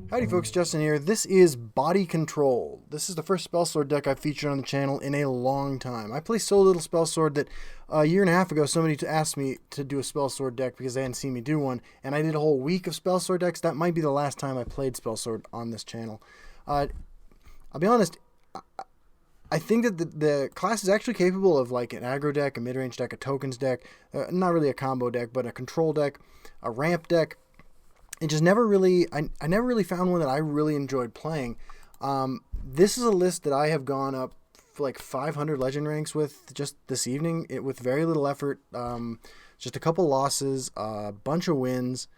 Howdy folks, Justin here. This is Body Control. This is the first Spellsword deck I've featured on the channel in a long time. I play so little Spellsword that a year and a half ago somebody asked me to do a Spellsword deck because they hadn't seen me do one, and I did a whole week of Spellsword decks. That might be the last time I played Spellsword on this channel. I'll be honest, I think that the class is actually capable of like an aggro deck, a mid-range deck, a tokens deck, not really a combo deck, but a control deck, a ramp deck. It just never really, I never really found one that I really enjoyed playing. This is a list that I have gone up for like 500 legend ranks with just this evening, with very little effort, just a couple losses, a bunch of wins,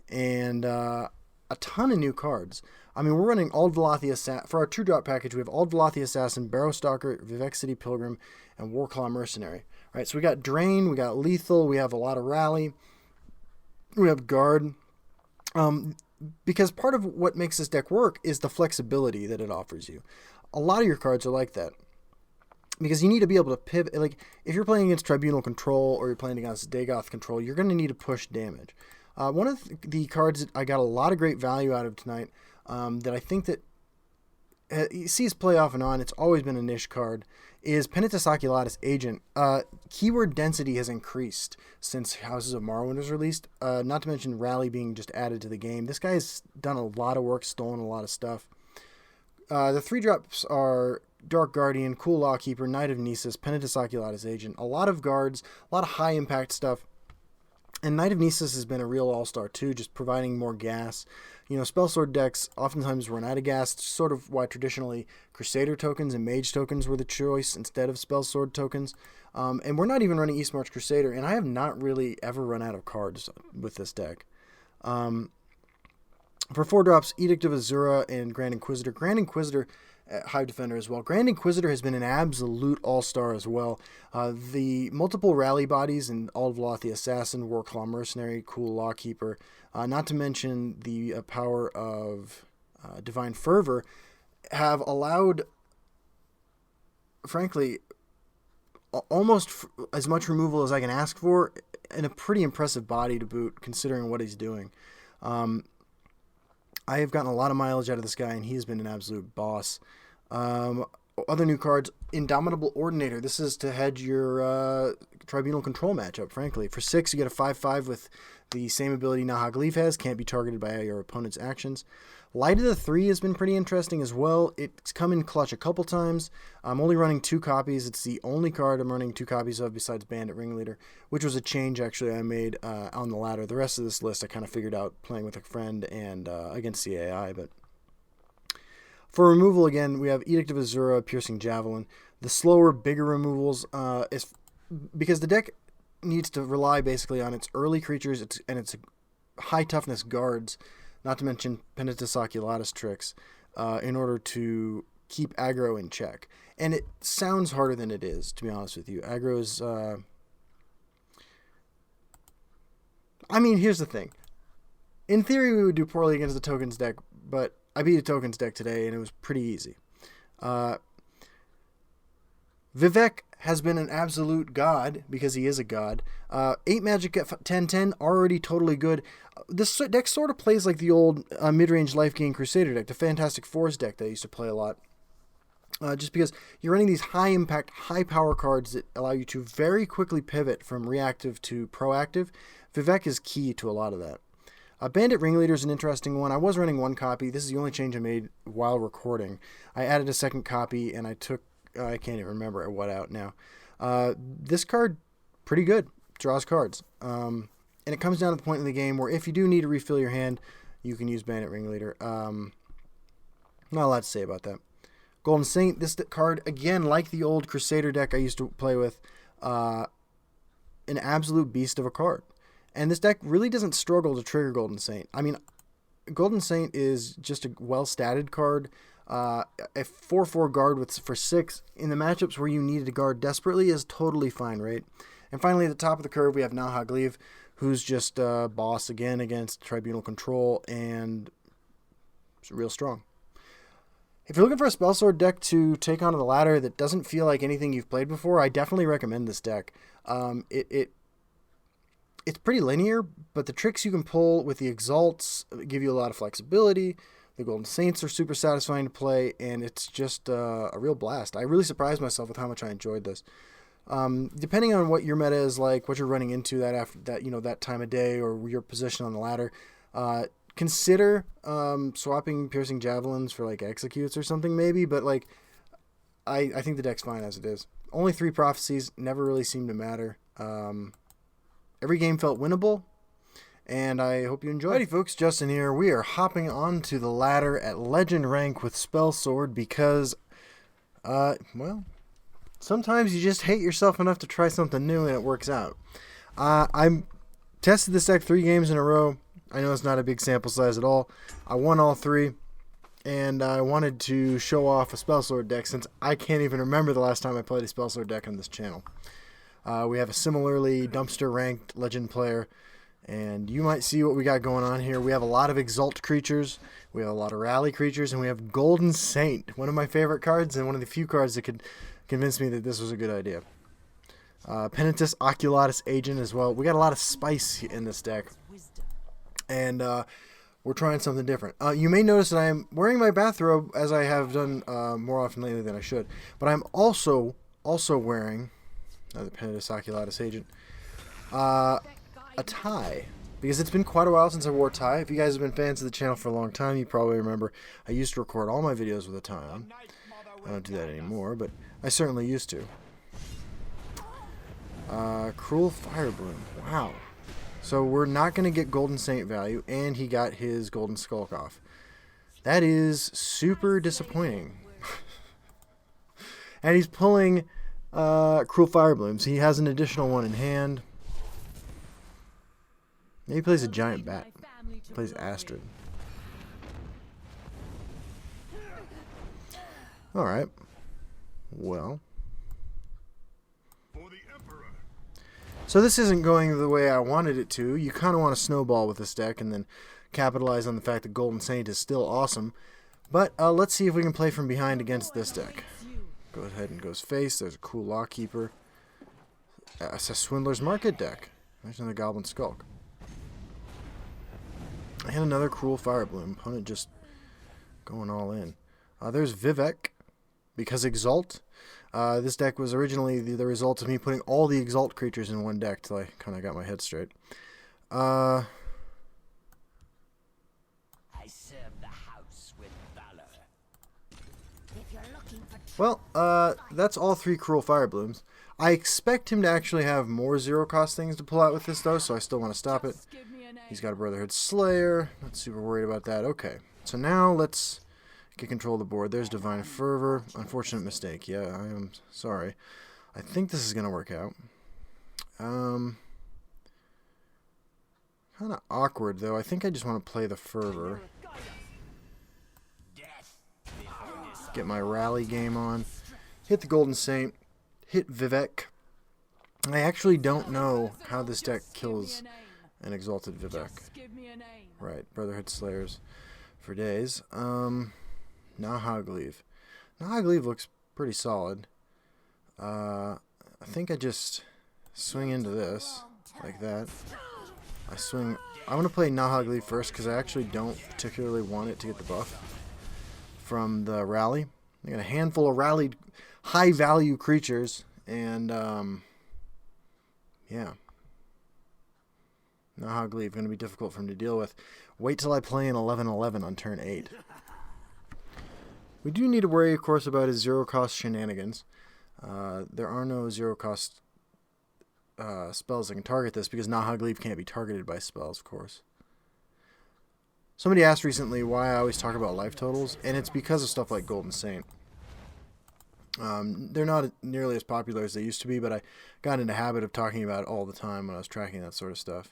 and a ton of new cards. I mean, we're running Ald Velothi Assassin. For our 2-drop package, we have Ald Velothi Assassin, Barrowstalker, Vivek City Pilgrim, and Warclaw Mercenary. All right, so we got Drain, we got Lethal, we have a lot of Rally, we have Guard. Because part of what makes this deck work is the flexibility that it offers you. A lot of your cards are like that. Because you need to be able to pivot. Like, if you're playing against Tribunal Control or you're playing against Dagoth Control, you're going to need to push damage. One of the cards that I got a lot of great value out of tonight, that I think that sees play off and on, it's always been a niche card, is Penitus Oculatus Agent. Keyword density has increased since Houses of Morrowind was released, not to mention Rally being just added to the game. This guy has done a lot of work, stolen a lot of stuff. The 3-drops are Dark Guardian, Cool Lawkeeper, Knight of Nisus, Penitus Oculatus Agent. A lot of guards, a lot of high-impact stuff. And Knight of Nisus has been a real all-star too, just providing more gas. You know, Spellsword decks oftentimes run out of gas, sort of why traditionally Crusader tokens and Mage tokens were the choice instead of Spellsword tokens. And we're not even running Eastmarch Crusader, and I have not really ever run out of cards with this deck. For 4-drops, Edict of Azura and Grand Inquisitor. Grand Inquisitor, Hive Defender as well. Grand Inquisitor has been an absolute all-star as well. The multiple rally bodies in Ald Velothi Assassin, Warclaw Mercenary, Cool Lawkeeper, not to mention the power of Divine Fervor, have allowed, frankly, almost as much removal as I can ask for, and a pretty impressive body to boot, considering what he's doing. I have gotten a lot of mileage out of this guy, and he's been an absolute boss. Other new cards, Indomitable Ordinator. This is to hedge your Tribunal Control matchup, frankly. For 6, you get a 5/5 with the same ability Nahagleaf has. Can't be targeted by your opponent's actions. Light of the 3 has been pretty interesting as well. It's come in clutch a couple times. I'm only running 2 copies. It's the only card I'm running 2 copies of besides Bandit Ringleader, which was a change, actually, I made on the ladder. The rest of this list I kind of figured out playing with a friend and against the AI, but... For removal, again, we have Edict of Azura, Piercing Javelin. The slower, bigger removals is because the deck needs to rely basically on its early creatures and its high-toughness guards, not to mention Penitus Oculatus tricks, in order to keep aggro in check. And it sounds harder than it is, to be honest with you. Aggro is... I mean, here's the thing. In theory, we would do poorly against the tokens deck, but I beat a tokens deck today, and it was pretty easy. Vivek has been an absolute god, because he is a god. 8 magic at 10/10, already totally good. This deck sort of plays like the old mid-range life gain Crusader deck, the Fantastic Force deck that I used to play a lot. Just because you're running these high-impact, high-power cards that allow you to very quickly pivot from reactive to proactive. Vivek is key to a lot of that. Bandit Ringleader is an interesting one. I was running 1 copy. This is the only change I made while recording. I added a 2nd copy, and I took, I can't even remember what out now. This card, pretty good. Draws cards. And it comes down to the point in the game where if you do need to refill your hand, you can use Bandit Ringleader. Not a lot to say about that. Golden Saint, this card, again, like the old Crusader deck I used to play with, an absolute beast of a card. And this deck really doesn't struggle to trigger Golden Saint. I mean, Golden Saint is just a well-statted card. A 4/4 guard for 6 in the matchups where you needed to guard desperately is totally fine, right? And finally, at the top of the curve, we have Nahagleaf, who's just a boss again against Tribunal Control, and real strong. If you're looking for a Spellsword deck to take onto the ladder that doesn't feel like anything you've played before, I definitely recommend this deck. It's pretty linear, but the tricks you can pull with the Exalts give you a lot of flexibility. The Golden Saints are super satisfying to play, and it's just a real blast. I really surprised myself with how much I enjoyed this. Depending on what your meta is like, what you're running into that time of day, or your position on the ladder, consider swapping Piercing Javelins for like Executes or something maybe. But like, I think the deck's fine as it is. Only 3 prophecies, never really seemed to matter. Every game felt winnable, and I hope you enjoyed. Alrighty folks, Justin here. We are hopping onto the ladder at Legend rank with Spellsword because, well, sometimes you just hate yourself enough to try something new and it works out. I tested this deck 3 games in a row. I know it's not a big sample size at all. I won all 3, and I wanted to show off a Spellsword deck since I can't even remember the last time I played a Spellsword deck on this channel. We have a similarly dumpster-ranked Legend player, and you might see what we got going on here. We have a lot of Exalt creatures, we have a lot of Rally creatures, and we have Golden Saint, one of my favorite cards, and one of the few cards that could convince me that this was a good idea. Penitus Oculatus Agent as well. We got a lot of spice in this deck, and we're trying something different. You may notice that I am wearing my bathrobe, as I have done more often lately than I should, but I'm also wearing... the Penitus Oculatus Agent. A tie. Because it's been quite a while since I wore a tie. If you guys have been fans of the channel for a long time, you probably remember I used to record all my videos with a tie on. I don't do that anymore, but I certainly used to. Cruel Firebloom. Wow. So we're not going to get Golden Saint value, and he got his Golden Skulk off. That is super disappointing. And he's pulling... Cruel Fireblooms. He has an additional one in hand. Maybe he plays a giant bat. He plays Astrid. Alright. Well. So this isn't going the way I wanted it to. You kind of want to snowball with this deck and then capitalize on the fact that Golden Saint is still awesome. But let's see if we can play from behind against this deck. Goes ahead and goes face. There's a cool Lockkeeper. It's a Swindler's Market deck. There's another Goblin Skulk. And another Cruel Firebloom. Opponent just going all in. There's Vivek. Because Exalt. This deck was originally the result of me putting all the Exalt creatures in one deck till I kind of got my head straight. Well, that's all 3 Cruel Fireblooms. I expect him to actually have more zero-cost things to pull out with this, though, so I still want to stop it. He's got a Brotherhood Slayer. Not super worried about that. Okay, so now let's get control of the board. There's Divine Fervor. Unfortunate mistake. Yeah, I am sorry. I think this is going to work out. Kind of awkward, though. I think I just want to play the Fervor. Get my rally game on. Hit the Golden Saint. Hit Vivek. I actually don't know how this deck kills an Exalted Vivek. Right, Brotherhood Slayers for days. Nahagleave. Nahagleave looks pretty solid. I think I just swing into this, like that. I want to play Nahagleave first because I actually don't particularly want it to get the buff from the rally. I got a handful of rallied high value creatures, and yeah. Nahagleave going to be difficult for him to deal with. Wait till I play an 11/11 on turn 8. We do need to worry, of course, about his zero-cost shenanigans. There are no zero-cost spells that can target this because Nahagleave can't be targeted by spells, of course. Somebody asked recently why I always talk about life totals, and it's because of stuff like Golden Saint. They're not nearly as popular as they used to be, but I got into the habit of talking about it all the time when I was tracking that sort of stuff.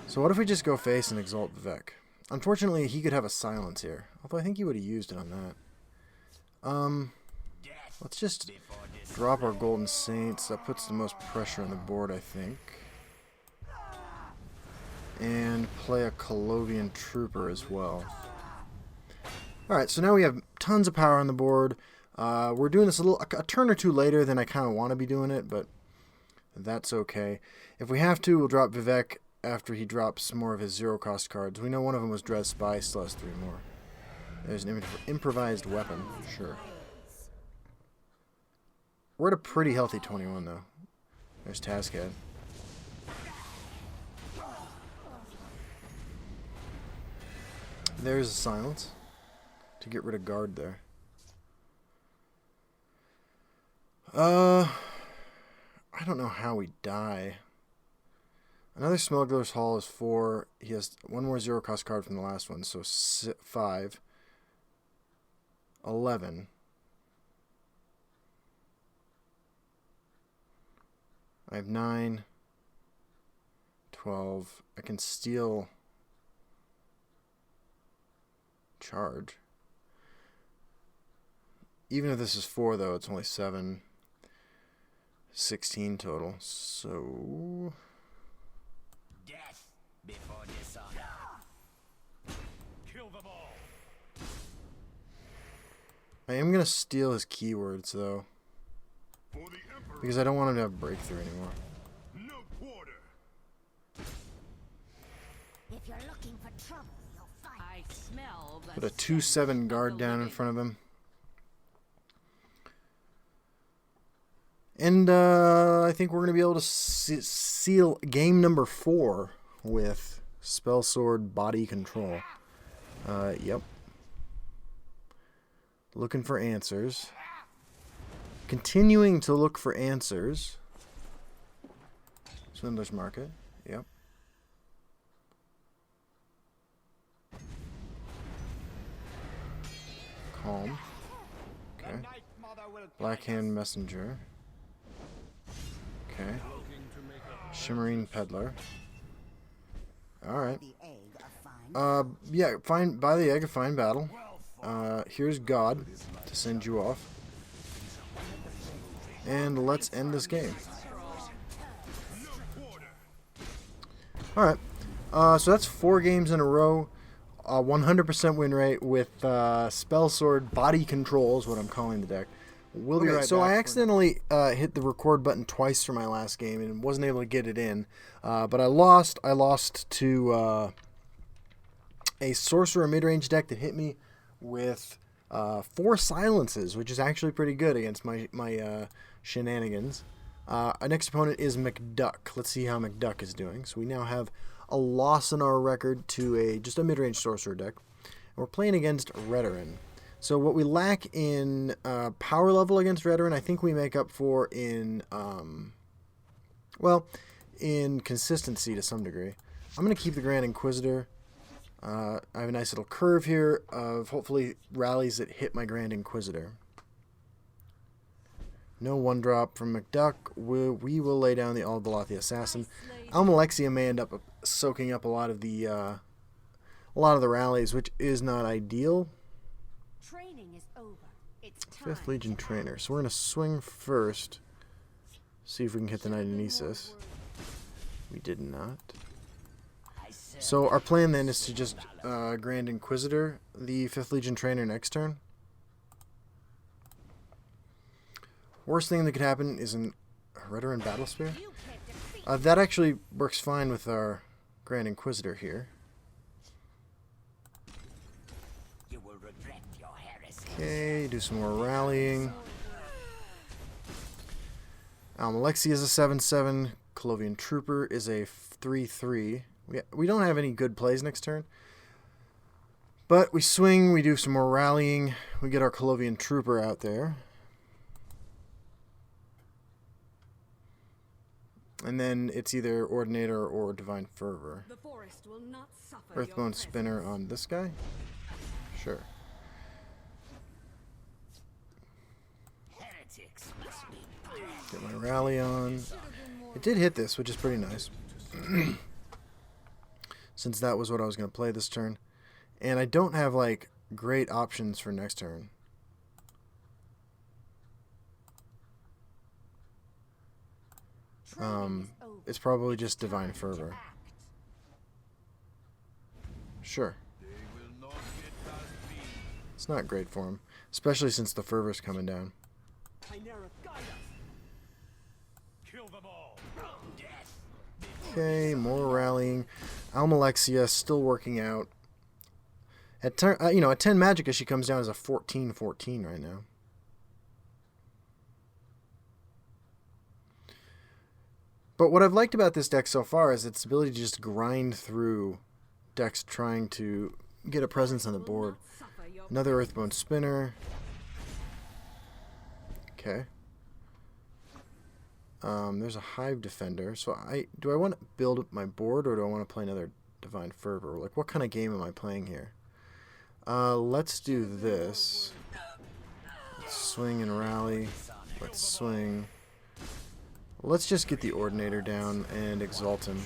So what if we just go face and Exalt Vivek? Unfortunately, he could have a silence here, although I think he would have used it on that. Let's just drop our Golden Saints. That puts the most pressure on the board, I think. And play a Colovian Trooper as well. Alright, so now we have tons of power on the board. We're doing this a turn or two later than I kind of want to be doing it, but that's okay. If we have to, we'll drop Vivek after he drops more of his zero-cost cards. We know one of them was Dread Spy, still has 3 more. There's an improvised weapon, sure. We're at a pretty healthy 21, though. There's Tazcad. There's a silence to get rid of guard there. I don't know how we die. Another Smuggler's Hall is 4. He has 1 more zero-cost card from the last one, so 5. 11. I have 9. 12. I can steal... charge. Even if this is 4, though, it's only 7. 16 total, so... Death before dishonor. Kill them all. I am going to steal his keywords, though. Because I don't want him to have breakthrough anymore. No quarter. If you're looking for trouble, you'll find I smell the Put a 2/7 guard down in front of him. And I think we're going to be able to seal game number 4 with Spellsword Body Control. Yep. Looking for answers. Continuing to look for answers. Swindler's Market. Yep. Calm. Okay. Blackhand Messenger. Okay. Shimmering Peddler. Alright. Yeah, buy the Egg of Fine Battle. Here's God to send you off. And let's end this game. Alright. So that's 4 games in a row. 100% win rate with Spellsword Body Control is what I'm calling the deck. We'll be right back. So I accidentally hit the record button twice for my last game and wasn't able to get it in. But I lost. I lost to a Sorcerer mid-range deck that hit me with 4 silences, which is actually pretty good against my shenanigans. Our next opponent is MacDuck. Let's see how MacDuck is doing. So we now have a loss in our record to just a mid-range Sorcerer deck. And we're playing against Redoran. So what we lack in power level against Redoran, I think we make up for in, well, in consistency to some degree. I'm going to keep the Grand Inquisitor. I have a nice little curve here of hopefully rallies that hit my Grand Inquisitor. No 1-drop from MacDuck. We will lay down the Al-Balathi Assassin. Almalexia may end up soaking up a lot of the rallies, which is not ideal. training is over. It's time. 5th Legion Trainer. So we're going to swing first. See if we can hit the Knight of Nisus. We did not. So our plan then is to just Grand Inquisitor the 5th Legion Trainer next turn. Worst thing that could happen is an Redoran Battle Spear. That actually works fine with our Grand Inquisitor here. You will regret your heresy. Okay, do some more rallying. Almalexia is a 7/7. Colovian Trooper is a 3/3. We don't have any good plays next turn. But we swing, we do some more rallying. We get our Colovian Trooper out there. And then it's either Ordinator or Divine Fervor. The forest will not suffer Earthbone Spinner on this guy? Sure. Heretics must be punished. Get my rally on. It did hit this, which is pretty nice. Since that was what I was going to play this turn. And I don't have, like, great options for next turn. It's probably just Divine Fervor. Sure. It's not great for him, especially since the fervor's coming down. Kill them all. Death. Okay, more rallying. Almalexia still working out. At at 10 Magicka, she comes down as a 14/14 right now. But what I've liked about this deck so far is its ability to just grind through decks trying to get a presence on the board. Another Earthbone Spinner. Okay. There's a Hive Defender. So do I want to build my board, or do I want to play another Divine Fervor? Like, what kind of game am I playing here? Let's do this. Let's swing and rally. Let's swing. Let's just get the Ordinator down and exalt him.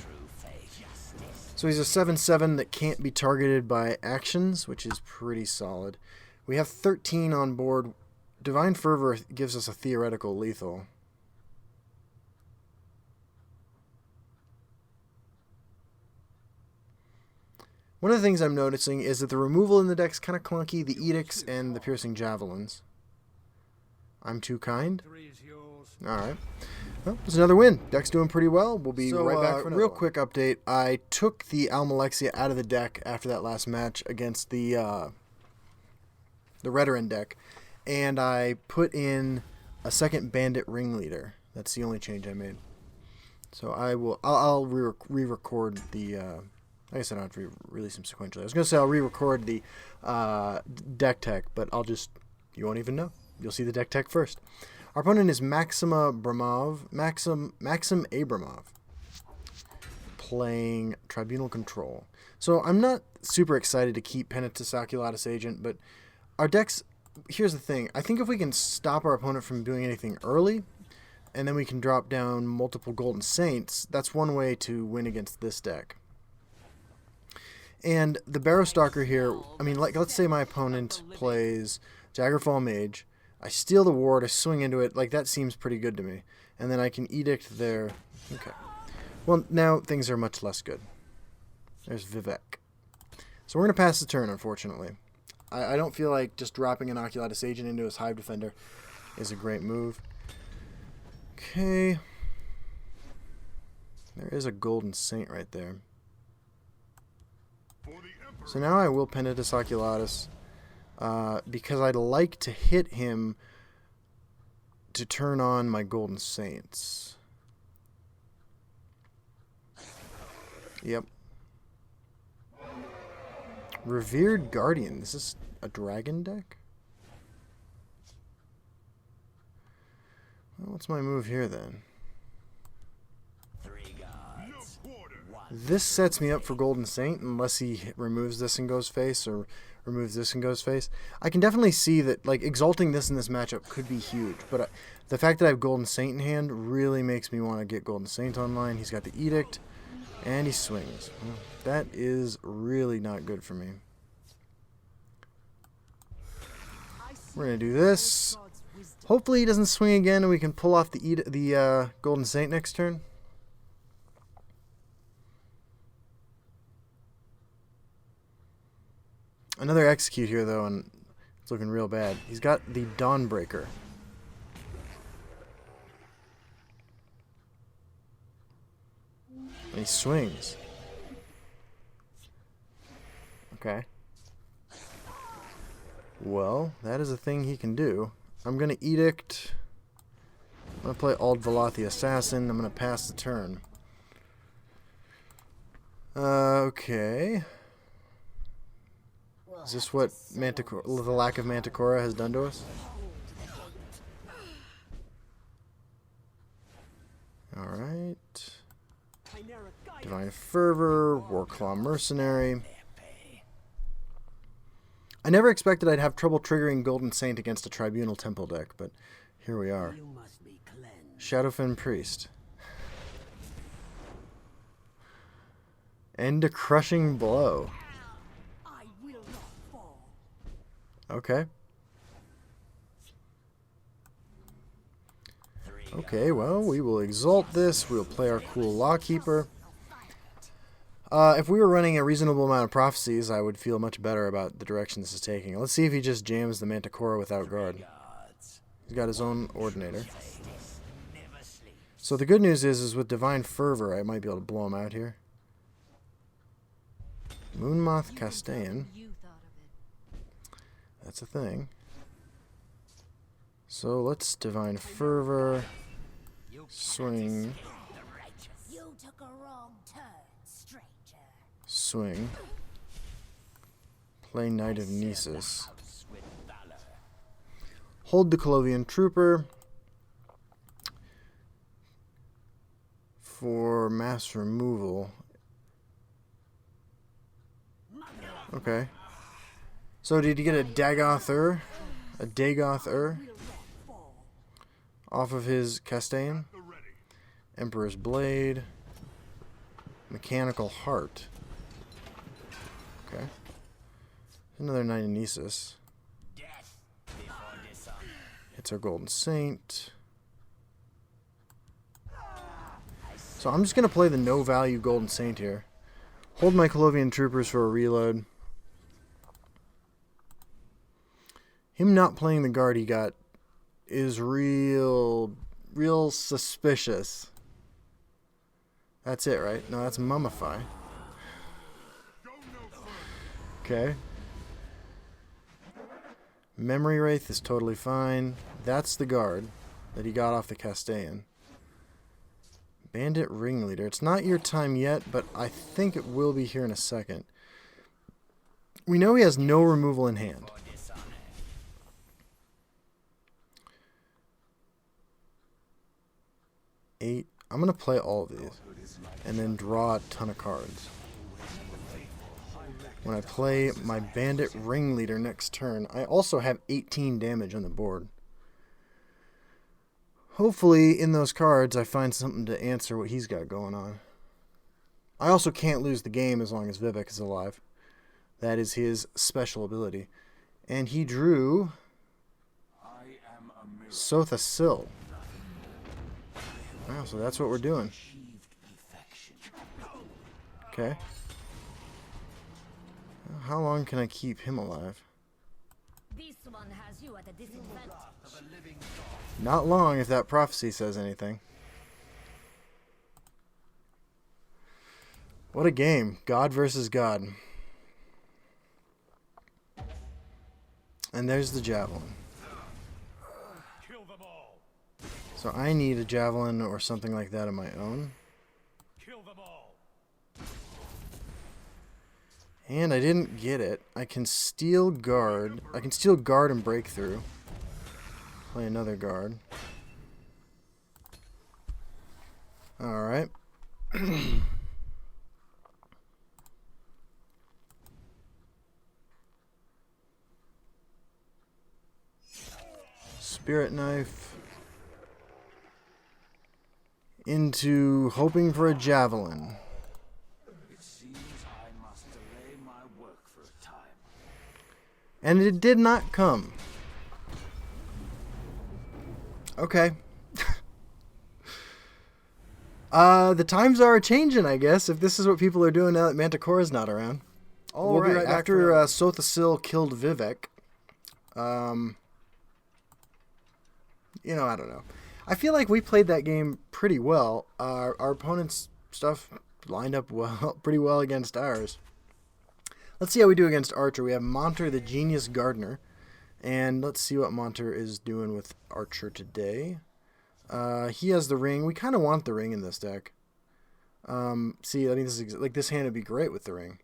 So he's a 7/7 that can't be targeted by actions, which is pretty solid. We have 13 on board. Divine Fervor gives us a theoretical lethal. One of the things I'm noticing is that the removal in the deck's kind of clunky, the Edicts and the Piercing Javelins. I'm too kind? Alright. Well, there's another win. Deck's doing pretty well. We'll be right back for another real quick update. I took the Almalexia out of the deck after that last match against the Redoran deck, and I put in a second Bandit Ringleader. That's the only change I made. So I'll re-record the... I guess I don't have to release them sequentially. I was going to say I'll re-record the deck tech, but you won't even know. You'll see the deck tech first. Our opponent is Maxim Abramov, playing Tribunal Control. So I'm not super excited to keep Penitus Oculatus Agent, but our decks, here's the thing. I think if we can stop our opponent from doing anything early, and then we can drop down multiple Golden Saints, that's one way to win against this deck. And the Barrowstalker here, I mean, like, let's say my opponent plays Jaggerfall Mage. I steal the ward, I swing into it, like, that seems pretty good to me. And then I can Edict there. Okay. Well, now things are much less good. There's Vivek. So we're going to pass the turn, unfortunately. I don't feel like just dropping an Oculatus Agent into his Hive Defender is a great move. Okay. There is a Golden Saint right there. So now I will Penitus Oculatus because I'd like to hit him to turn on my Golden Saints. Yep. Revered Guardian. This is a dragon deck? Well, what's my move here then? This sets me up for Golden Saint unless he removes this and goes face or removes this and goes face. I can definitely see that, like, exalting this in this matchup could be huge, but the fact that I have Golden Saint in hand really makes me want to get Golden Saint online. He's got the Edict, and he swings. Well, that is really not good for me. We're going to do this. Hopefully he doesn't swing again and we can pull off the Golden Saint next turn. Another execute here, though, and it's looking real bad. He's got the Dawnbreaker. And he swings. Okay. Well, that is a thing he can do. I'm going to Edict. I'm going to play Ald Veloth the Assassin. I'm going to pass the turn. Okay. Is this what the lack of Manticora has done to us? Alright. Divine Fervor, Warclaw Mercenary. I never expected I'd have trouble triggering Golden Saint against a Tribunal Temple deck, but here we are. Shadowfen Priest. End a Crushing Blow. Okay. Okay, well, we will exalt this. We'll play our cool Lawkeeper. If we were running a reasonable amount of prophecies, I would feel much better about the direction this is taking. Let's see if he just jams the Manticora without guard. He's got his own Ordinator. So the good news is with Divine Fervor, I might be able to blow him out here. Moonmoth Castellan. You thought of it. That's a thing. So let's Divine Fervor. Swing. You took a wrong turn, stranger. Swing. Play Knight of Nisus. Hold the Colovian Trooper. For mass removal. Okay. So did you get a Dagoth-er? A Dagoth-er? Off of his Castellan? Emperor's Blade. Mechanical Heart. Okay. Another Knight of Nisus. Hits our Golden Saint. So I'm just going to play the no-value Golden Saint here. Hold my Colovian Troopers for a reload. Him not playing the guard he got is real suspicious. That's it, right? No, that's Mummify. Okay. Memory Wraith is totally fine. That's the guard that he got off the Castellan. Bandit Ringleader. It's not your time yet, but I think it will be here in a second. We know he has no removal in hand. Eight. I'm going to play all of these and then draw a ton of cards. When I play my Bandit Ringleader next turn, I also have 18 damage on the board. Hopefully, in those cards, I find something to answer what he's got going on. I also can't lose the game as long as Vivek is alive. That is his special ability. And he drew Sotha Sil. Wow, so that's what we're doing. Okay. How long can I keep him alive? This one has you at a disadvantage. Not long, if that prophecy says anything. What a game. God versus God. And there's the javelin. Kill them all. So I need a javelin or something like that of my own. Kill them all. And I didn't get it. I can steal guard. I can steal guard and breakthrough. Play another guard. Alright. Spirit Knife. Into hoping for a javelin. It seems I must delay my work for a time. And it did not come. Okay. The times are changing, I guess, if this is what people are doing now that Manticora's not around. We'll be right after Sotha Sil killed Vivek. You know, I don't know. I feel like we played that game pretty well. Our opponent's stuff lined up well, pretty well against ours. Let's see how we do against Archer. We have Monter, the Genius Gardener. And let's see what Monter is doing with Archer today. He has the ring. We kind of want the ring in this deck. See, I mean, this is like this hand would be great with the ring.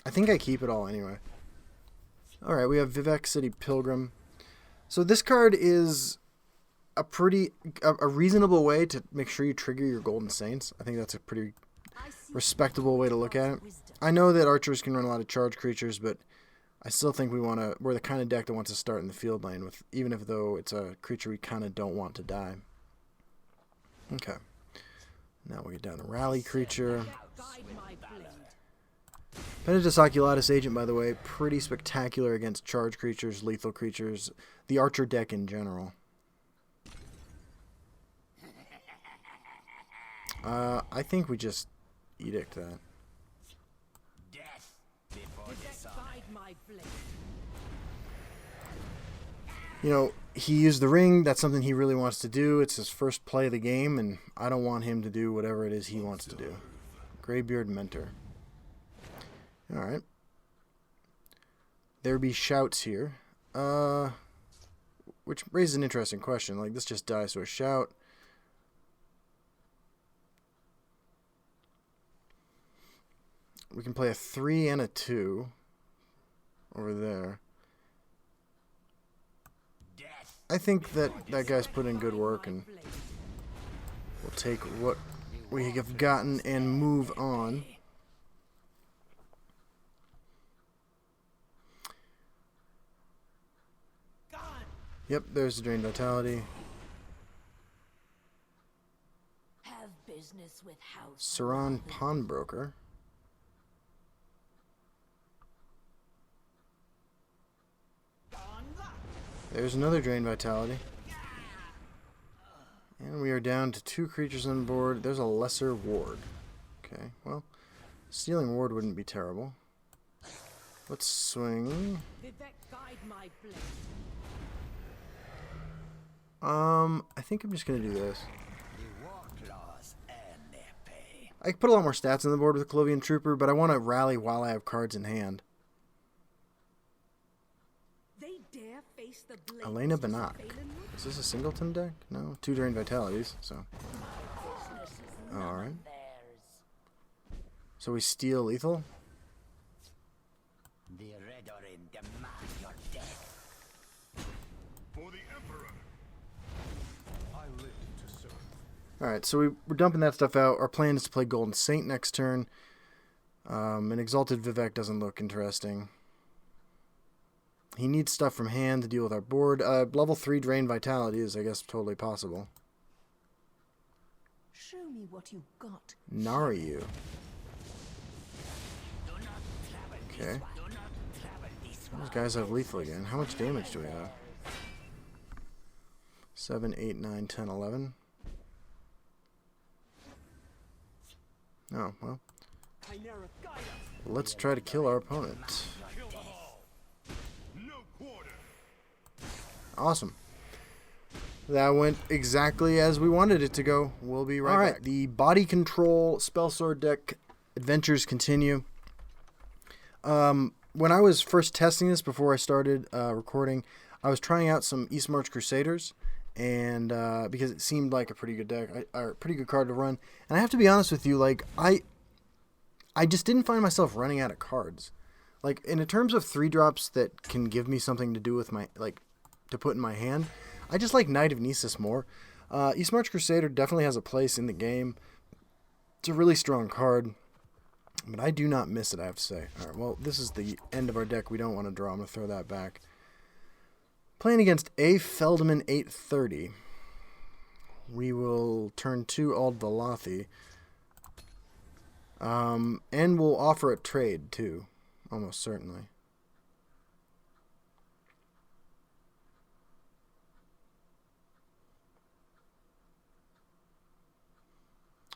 I think I keep it all anyway. All right, we have Vivek City Pilgrim. So this card is a reasonable way to make sure you trigger your Golden Saints. I think that's a pretty respectable way to look at it. I know that archers can run a lot of charge creatures, but I still think we're the kind of deck that wants to start in the field lane with, even if though it's a creature we kind of don't want to die. Okay. Now we get down to Rally Creature. Penitus Oculatus Agent, by the way, pretty spectacular against charge creatures, lethal creatures, the archer deck in general. I think we just Edict that. Death before dishonor. Guide my blade. You know, he used the ring. That's something he really wants to do. It's his first play of the game, and I don't want him to do whatever it is he wants to do. Greybeard Mentor. Alright. There be shouts here. Which raises an interesting question. Like, this just dies to a shout. We can play a 3 and a 2 over there. I think that guy's put in good work, and we'll take what we have gotten and move on. Yep, there's the Drain Vitality. Have business with house. Saran Pawnbroker. There's another Drain Vitality. And we are down to 2 creatures on board. There's a Lesser Ward. Okay, well, stealing Ward wouldn't be terrible. Let's swing. Guide my blade. I think I'm just going to do this. I could put a lot more stats on the board with the Colovian Trooper, but I want to rally while I have cards in hand. They dare face the blade. Elena Banach. Is this a singleton deck? No, 2 Drain Vitalities, so. Alright. So we steal lethal. The Redorin demand your death. For the Emperor. I live to serve. Alright, so we're dumping that stuff out. Our plan is to play Golden Saint next turn. An Exalted Vivek doesn't look interesting. He needs stuff from hand to deal with our board. Level 3 Drain Vitality is, I guess, totally possible. Show me what you got. Naryu. Okay. Those guys have lethal again. How much damage do we have? 7, 8, 9, 10, 11. Oh, well. Let's try to kill our opponent. Awesome. That went exactly as we wanted it to go. We'll be right back. The Body Control Spellsword deck adventures continue. When I was first testing this before I started recording, I was trying out some East March Crusaders, and because it seemed like a pretty good deck, or a pretty good card to run. And I have to be honest with you, like I just didn't find myself running out of cards. Like in terms of 3-drops that can give me something to do with my to put in my hand, I just like Knight of Nisus more. East March Crusader definitely has a place in the game. It's a really strong card. But I do not miss it, I have to say. Alright, well, this is the end of our deck. We don't want to draw. I'm going to throw that back. Playing against A. Feldman 830. We will turn 2 Ald Valathi. And we'll offer a trade, too. Almost certainly.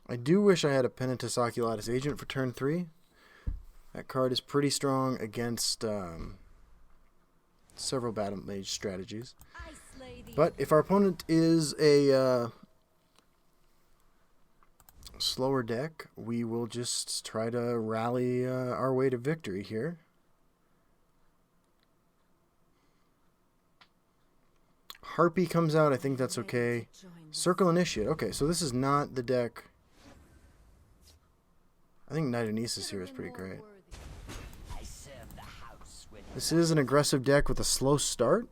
I do wish I had a Penitus Oculatus Agent for turn 3. That card is pretty strong against several Battle Mage strategies. But if our opponent is a slower deck, we will just try to rally our way to victory here. Harpy comes out. I think that's okay. Circle Initiate. Okay, so this is not the deck. I think Knight of Nisus here is pretty great. This is an aggressive deck with a slow start.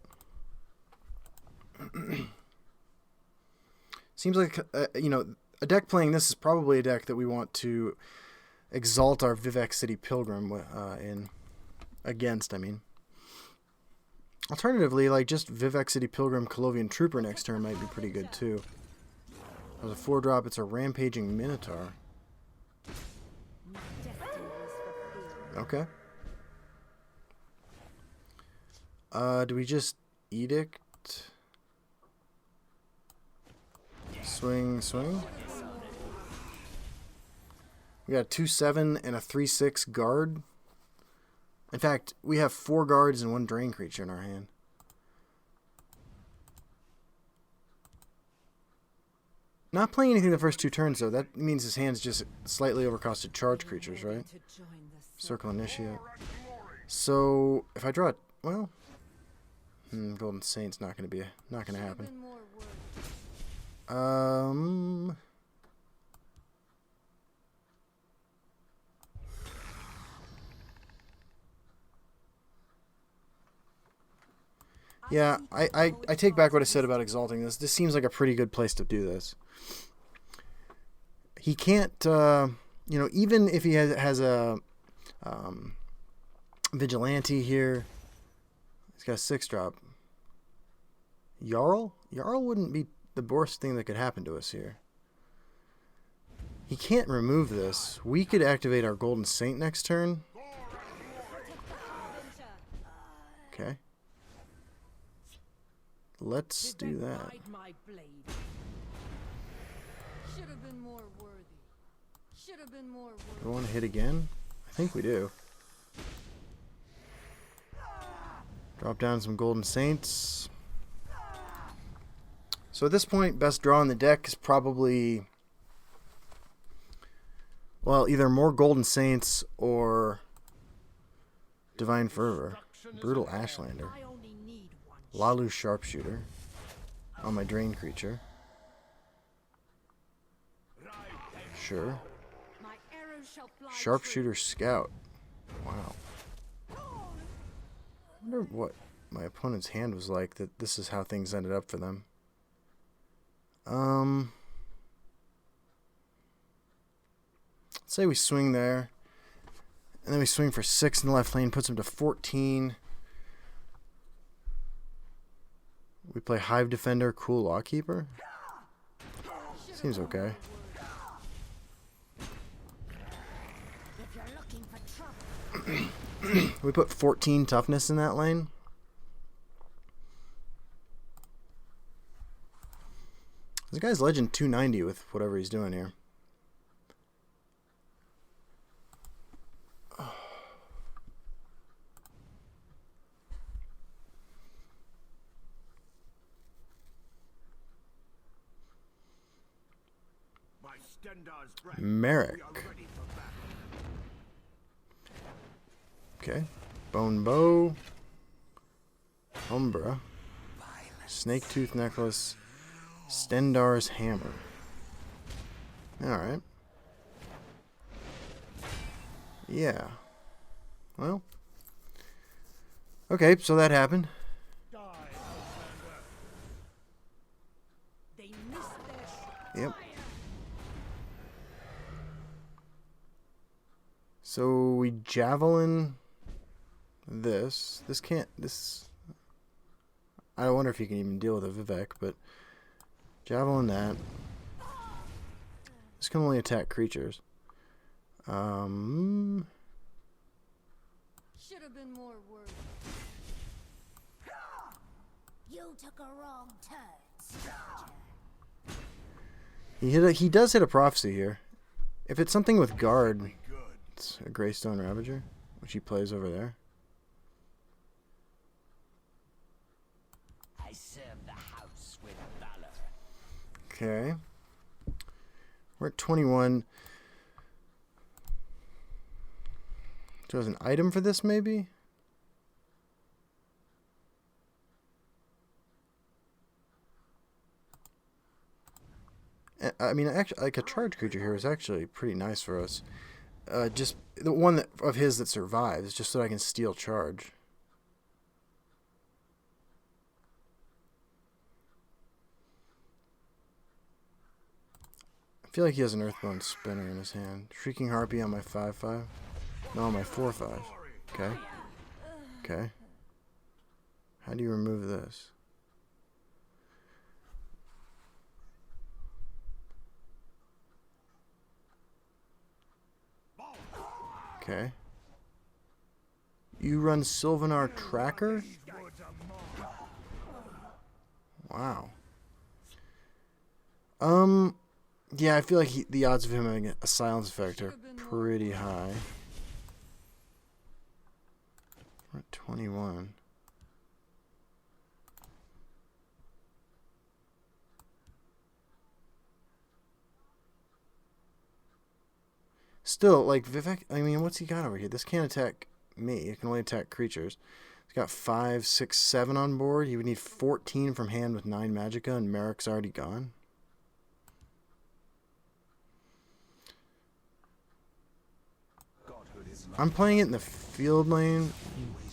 Seems like, you know, a deck playing this is probably a deck that we want to exalt our Vivek City Pilgrim against, I mean. Alternatively, like just Vivek City Pilgrim Colovian Trooper next turn might be pretty good too. As a 4-drop, it's a Rampaging Minotaur. Okay. Do we just Edict? Swing, swing? We got a 2/7 and a 3/6 guard. In fact, we have 4 guards and 1 drain creature in our hand. Not playing anything the first 2 turns, though. That means his hand's just slightly overcosted charge creatures, right? To join the Circle Initiate. So, if I draw it, well, Golden Saint's not going to happen. Been more worthy. Yeah, I take back what I said about exalting this. This seems like a pretty good place to do this. He can't, you know, even if he has a Vigilante here, he's got a 6-drop. Jarl? Jarl wouldn't be the worst thing that could happen to us here. He can't remove this. We could activate our Golden Saint next turn. Okay. Let's do that. Guide my blade. Should have been more worthy. Should have been more worthy. Do we want to hit again? I think we do. Drop down some Golden Saints. So at this point, best draw in the deck is probably, well, either more Golden Saints or Divine Fervor. Brutal Ashlander. I only need one. Lalu Sharpshooter on my drain creature. Sure. My arrows shall fly Sharpshooter Scout. Wow. I wonder what my opponent's hand was like that this is how things ended up for them. Let's say we swing there. And then we swing for 6 in the left lane, puts him to 14. We play Hive Defender, Cool Lawkeeper. Seems okay. If you're looking for trouble, We put 14 toughness in that lane. This guy's legend 290 with whatever he's doing here. By Stendar's breath, Merrick. we are ready for battle. Okay. Bone Bow. Umbra. Snake Tooth Necklace. Stendar's Hammer. Alright. Yeah. Well. Okay, so that happened. They missed their shot. Yep. So we javelin this. This can't. This. I wonder if you can even deal with a Vivek, but javelin that. This can only attack creatures. Should have been more worthy. you took a wrong turn, stranger. He does hit a prophecy here. If it's something with guard, it's a Greystone Ravager, which he plays over there. I serve the house with valor. Okay. We're at 21. So there's an item for this, maybe? I mean, actually, like a charge creature here is actually pretty nice for us. Just the one of his that survives, just so I can steal charge. I feel like he has an Earthbone Spinner in his hand. Shrieking Harpy on my 5/5. No, on my 4/5. Okay. Okay. How do you remove this? Okay. You run Sylvanar Tracker? Wow. Yeah, I feel like the odds of him having a silence effect are pretty high. We're at 21. Still, like, Vivek, I mean, what's he got over here? This can't attack me. It can only attack creatures. He's got 5, 6, 7 on board. He would need 14 from hand with 9 magicka, and Merrick's already gone. I'm playing it in the field lane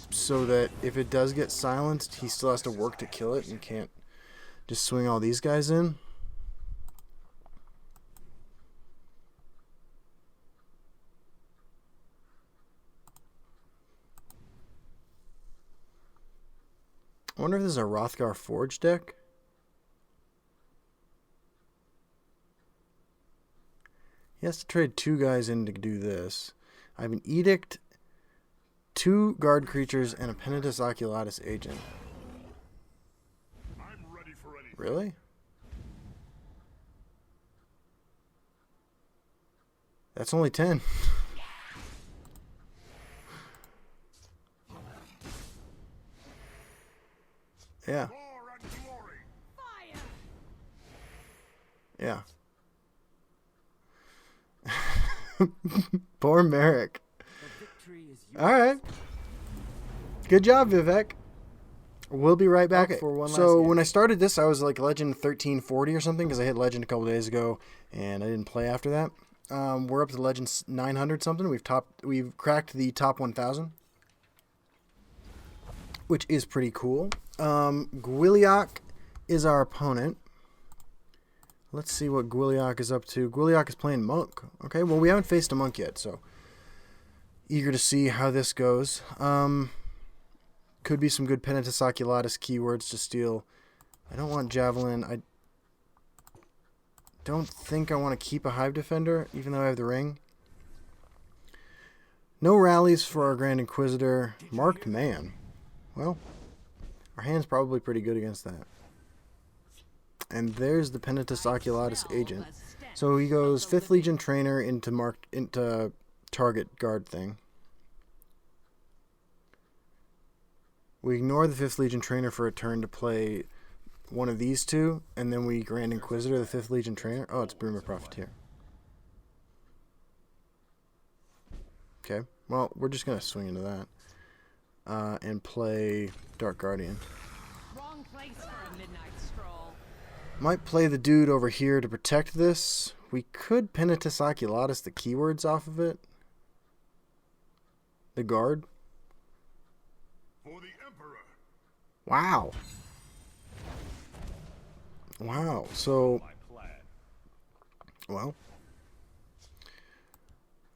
so that if it does get silenced, he still has to work to kill it and can't just swing all these guys in. I wonder if this is a Hrothgar Forge deck. He has to trade 2 guys in to do this. I have an Edict, 2 guard creatures, and a Penitus Oculatus agent. I'm ready for anything. Really? That's only 10. Yeah. Roar and glory. Fire! Yeah. Poor Merrick. Alright. Good job, Vivek. We'll be right back for one last game. When I started this, I was like Legend 1340 or something because I hit Legend a couple days ago and I didn't play after that. We're up to Legend 900 something. We've cracked the top 1000, which is pretty cool. Gwiliok is our opponent. Let's see what Gwiliok is up to. Gwiliok is playing Monk. Okay, well, we haven't faced a Monk yet, so eager to see how this goes. Could be some good Penitus Oculatus keywords to steal. I don't want Javelin. I don't think I want to keep a Hive Defender, even though I have the ring. No rallies for our Grand Inquisitor. Marked Man. Well, our hand's probably pretty good against that. And there's the Penitus Oculatus agent. So he goes 5th Legion Trainer into target guard thing. We ignore the 5th Legion Trainer for a turn to play one of these two, and then we Grand Inquisitor the 5th Legion Trainer. Oh, it's Bruma Profiteer. Okay, well, we're just going to swing into that. And play Dark Guardian. Wrong place for a midnight stroll. Might play the dude over here to protect this. We could Penitus Oculatus the keywords off of it. The guard. For the Emperor. Wow. Wow. So, well,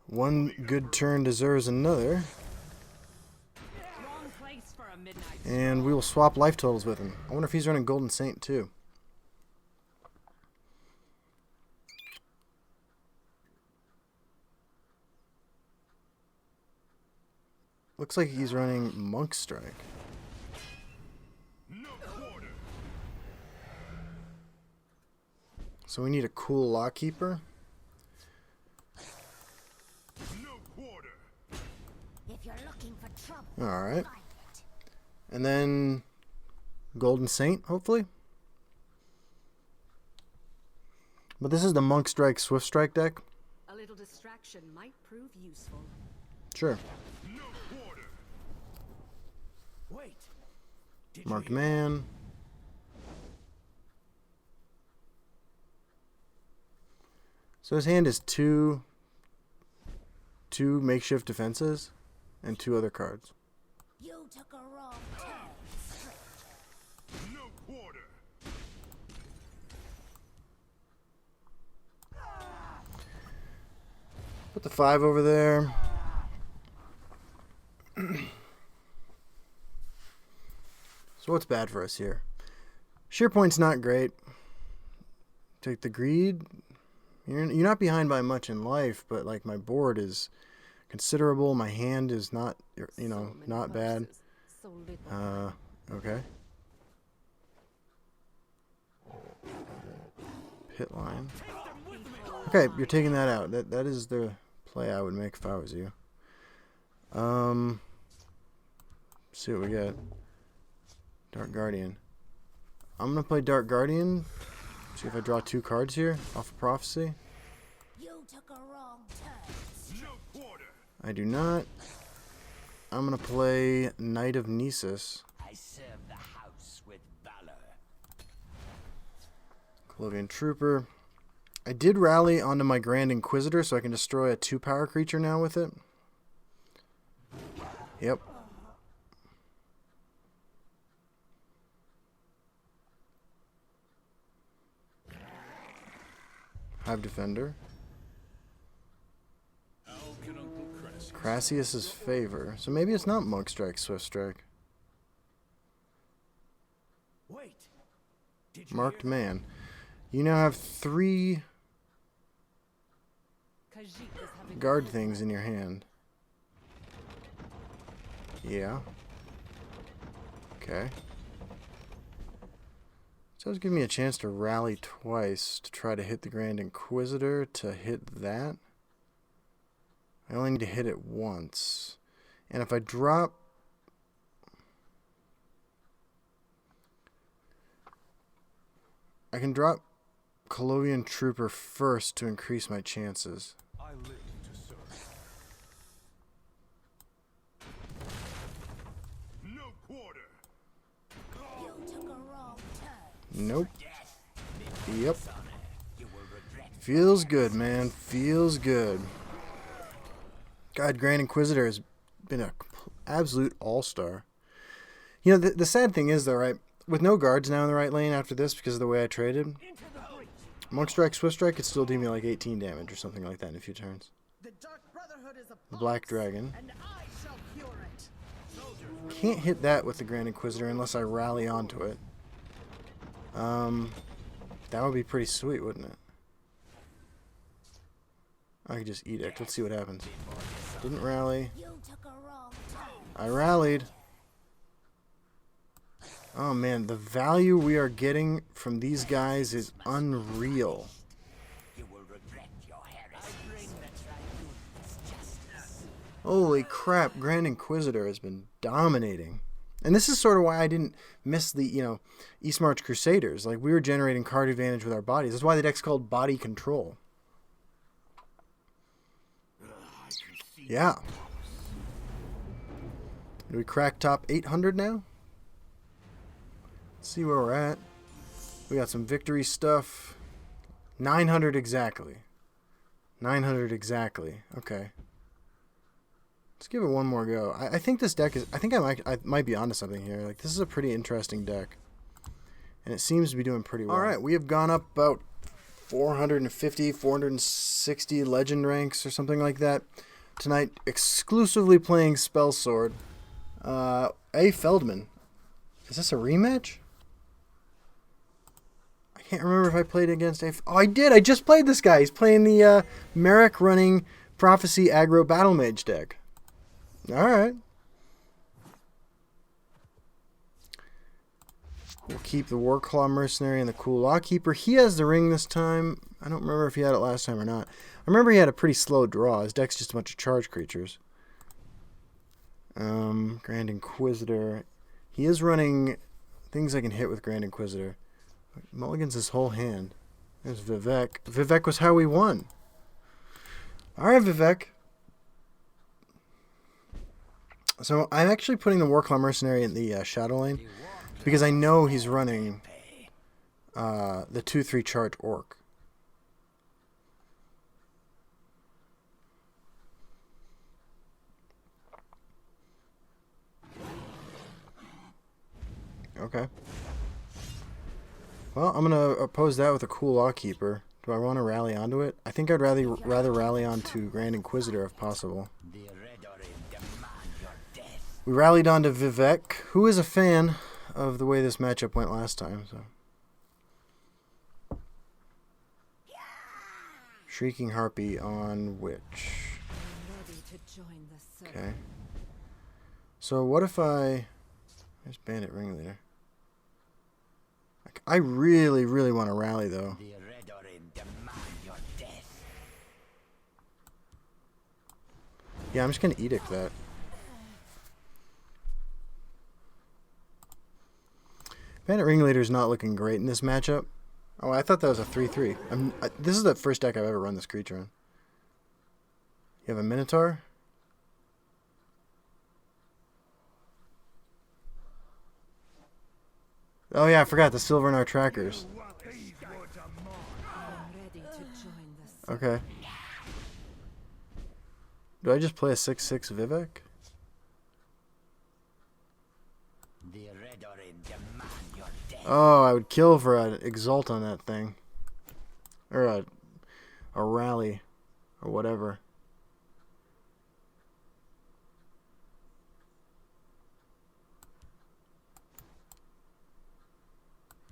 one good turn deserves another. Wrong place for a midnight And we will swap life totals with him. I wonder if he's running Golden Saint too. Looks like he's running Monk Strike. No quarter. So we need a cool Lockkeeper. No quarter. If you're looking for trouble, Alright. find it. And then Golden Saint, hopefully. But this is the Monk Strike Swift Strike deck. A little distraction might prove useful. Sure. No quarter. Wait. Marked Man. So his hand is two makeshift defenses and 2 other cards. You took a wrong turn, stranger. No quarter. Put the 5 over there. So what's bad for us here? Sheer point's not great. Take the greed. You're not behind by much in life, but like my board is considerable. My hand is not, you know, not bad. So little. Okay. Pit line. Okay, you're taking that out. That is the play I would make if I was you. See what we get. Dark Guardian. I'm gonna play Dark Guardian. See if I draw 2 cards here off of Prophecy. You took a wrong turn. No quarter. I do not. I'm gonna play Knight of Nesis. I serve the house with valor. Colovian Trooper. I did rally onto my Grand Inquisitor so I can destroy a 2-power creature now with it. Yep. Hive Defender. Crassius's Favor. So maybe it's not Monk Strike, Swift Strike. Wait. Did you Marked hear Man. You now have 3 Khajiit is having guard things in your hand. Yeah. Okay. So it's giving me a chance to rally twice to try to hit the Grand Inquisitor to hit that. I only need to hit it once. And if I drop... I can drop Colovian Trooper first to increase my chances. I live to serve. No quarter. You took a wrong turn. Nope. Death. Yep. Honor. You will regret. Feels good, man. Feels good. God, Grand Inquisitor has been an absolute all-star. You know, the sad thing is, though, right? With no guards now in the right lane after this because of the way I traded, Monk Strike, Swift Strike could still do me like 18 damage or something like that in a few turns. The Dark Brotherhood is The Black Dragon. and I shall cure it. Can't hit that with the Grand Inquisitor unless I rally onto it. That would be pretty sweet, wouldn't it? I could just Edict. Let's see what happens. Didn't rally. You took a wrong turn. I rallied. Oh man, the value we are getting from these guys is unreal. You will regret your heresy. Holy crap, Grand Inquisitor has been dominating. And this is sort of why I didn't miss the, East March Crusaders. Like, we were generating card advantage with our bodies. That's why the deck's called Body Control. Yeah. Do we crack top 800 now? Let's see where we're at. We got some victory stuff. 900 exactly. 900 exactly. Okay. Let's give it one more go. I think this deck is... I think I might be onto something here. Like, this is a pretty interesting deck. And it seems to be doing pretty well. Alright, we have gone up about 450, 460 legend ranks or something like that. Tonight, exclusively playing Spellsword. A. Feldman. Is this a rematch? I can't remember if I played against A. Oh, I did! I just played this guy! He's playing the Merrick running Prophecy Aggro Battle Mage deck. Alright. We'll keep the Warclaw Mercenary and the Cool Lawkeeper. He has the ring this time. I don't remember if he had it last time or not. I remember he had a pretty slow draw. His deck's just a bunch of charge creatures. Grand Inquisitor. He is running things I can hit with Grand Inquisitor. Mulligans his whole hand. There's Vivek. Vivek was how we won. Alright, Vivek. So I'm actually putting the Warclaw Mercenary in the Shadow Lane because I know he's running the 2/3 charge Orc. Okay. Well, I'm gonna oppose that with a Cool Lawkeeper. Do I want to rally onto it? I think I'd rather rally onto Grand Inquisitor if possible. The Red Orin demand your death. We rallied onto Vivek, who is a fan of the way this matchup went last time. So, Shrieking Harpy on Witch. ready to join the circle. Okay. So what if I... There's Bandit Ringleader. I really, really want to rally, though. The Red Orin demand your death. Yeah, I'm just gonna edict that. Bandit Ringleader is not looking great in this matchup. Oh, I thought that was a 3-3. This is the first deck I've ever run this creature in. You have a Minotaur. Oh yeah, I forgot the Silvernar trackers. I'm ready to join the circle. Okay. Do I just play a 6/6 Vivek? The Red Orin demand your death. Oh, I would kill for an Exalt on that thing. Or a Rally. Or whatever.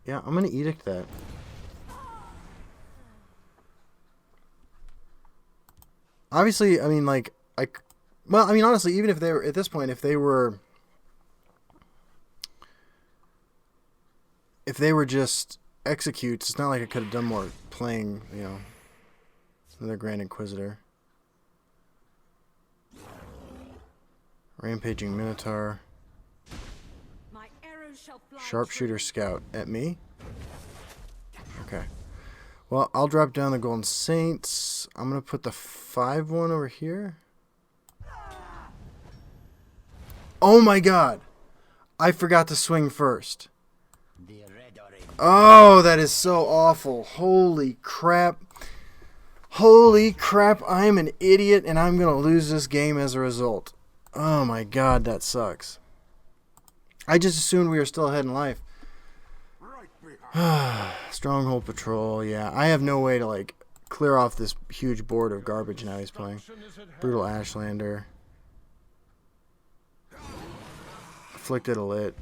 Yeah, I'm gonna edict that. Obviously, I mean, like, well, I mean, honestly, even if they were, at this point, if they were just executes, it's not like I could have done more playing, you know, another Grand Inquisitor. Rampaging Minotaur. My arrows shall fly Sharpshooter true. Scout at me. Okay. Well, I'll drop down the Golden Saints. I'm going to put the 5/1 over here. Oh my god! I forgot to swing first. The Red Orin. Oh, that is so awful. Holy crap. Holy crap, I'm an idiot and I'm going to lose this game as a result. Oh my god, that sucks. I just assumed we were still ahead in life. Right behind. Stronghold Patrol, yeah. I have no way to, like, clear off this huge board of garbage now he's playing. Brutal Ashlander. Afflicted Elite.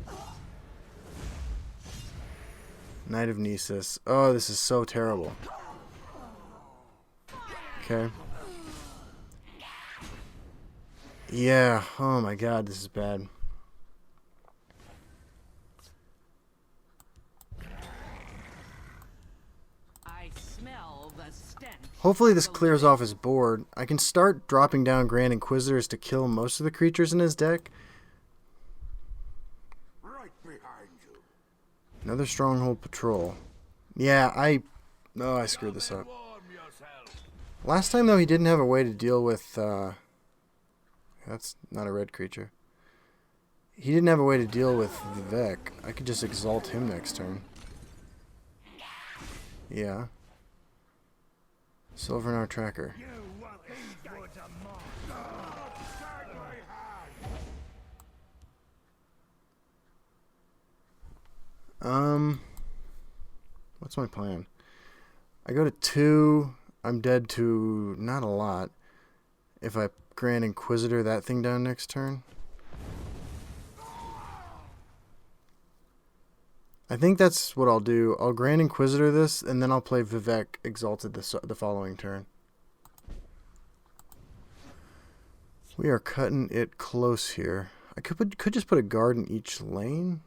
Knight of Nisus. Oh, this is so terrible. Okay. Yeah, oh my god, this is bad. I smell the stench. Hopefully this clears off his board. I can start dropping down Grand Inquisitors to kill most of the creatures in his deck. Right behind you. Another Stronghold Patrol. Yeah, I screwed this up. Warm yourself. Last time, though, he didn't have a way to deal with, that's not a red creature. He didn't have a way to deal with Vivek. I could just Exalt him next turn. Yeah. Silvernar Tracker. You want these woods of mine. Guard my hand. What's my plan? I go to 2. I'm dead to not a lot. If I Grand Inquisitor that thing down next turn. I think that's what I'll do. I'll Grand Inquisitor this, and then I'll play Vivek Exalted the following turn. We are cutting it close here. I could just put a guard in each lane.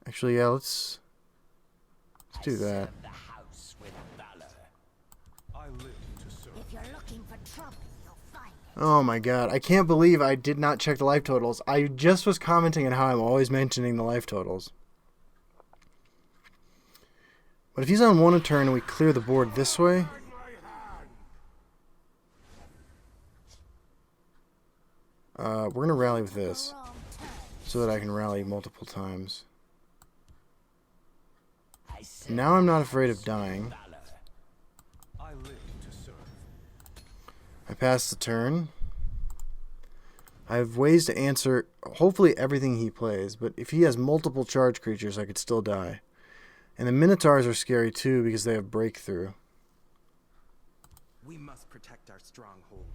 Actually, yeah, let's do that. The house with valor. I live to serve. If you're looking for trouble, you'll find it. Oh my god, I can't believe I did not check the life totals. I just was commenting on how I'm always mentioning the life totals. But if he's on 1 a turn and we clear the board this way... we're going to rally with this, Wrong turn. so that I can rally multiple times. I serve Now I'm not afraid of dying. valor. I live to serve. I pass the turn. I have ways to answer hopefully everything he plays, but if he has multiple charge creatures, I could still die. And the Minotaurs are scary too because they have breakthrough. We must protect our stronghold.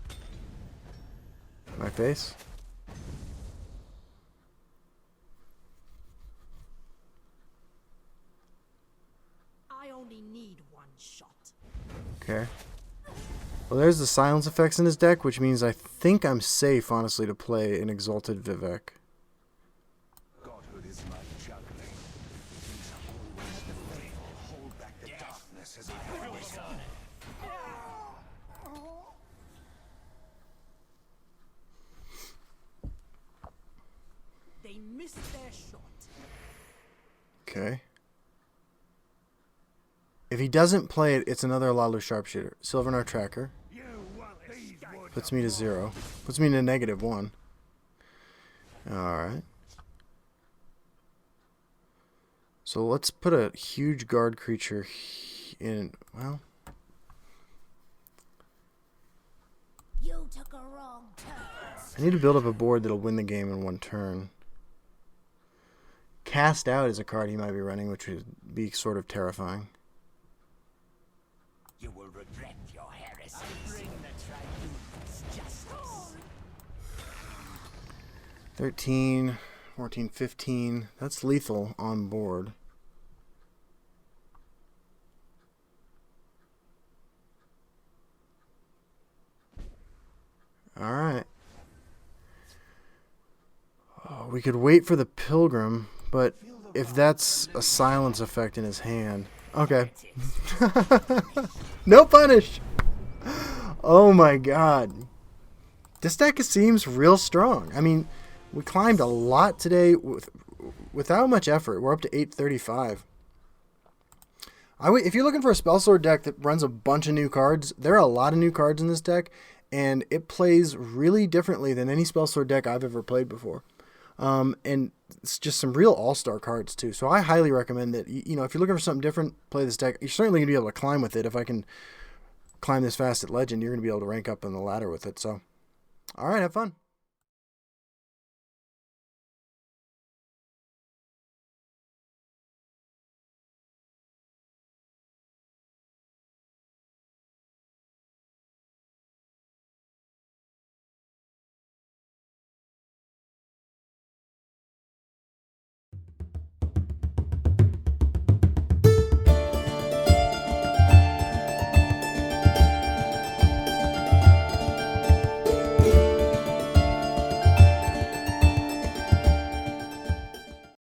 My face? I only need one shot. Okay. Well, there's the silence effects in his deck, which means I think I'm safe, honestly, to play an Exalted Vivek. Godhood is my juggling. These are always the faithful. Hold back the darkness as I always done. Okay. If he doesn't play it, it's another Lalu Sharpshooter. Silvernar Tracker. Puts me to 0. Puts me to -1. Alright. So let's put a huge guard creature in. Well, You took a wrong turn. I need to build up a board that'll win the game in 1 turn. Cast Out is a card he might be running, which would be sort of terrifying. You will regret your heresies. I bring the tribunal's justice. 13, 14, 15. That's lethal on board. Alright. Oh, we could wait for the Pilgrim, but if that's a silence effect in his hand. Okay. No punish! Oh my god. This deck seems real strong. I mean, we climbed a lot today without much effort. We're up to 835. If you're looking for a Spellsword deck that runs a bunch of new cards, there are a lot of new cards in this deck, and it plays really differently than any Spellsword deck I've ever played before. And it's just some real all-star cards too. So I highly recommend that, you know, if you're looking for something different, play this deck. You're certainly going to be able to climb with it. If I can climb this fast at Legend, you're going to be able to rank up on the ladder with it. So, all right, have fun.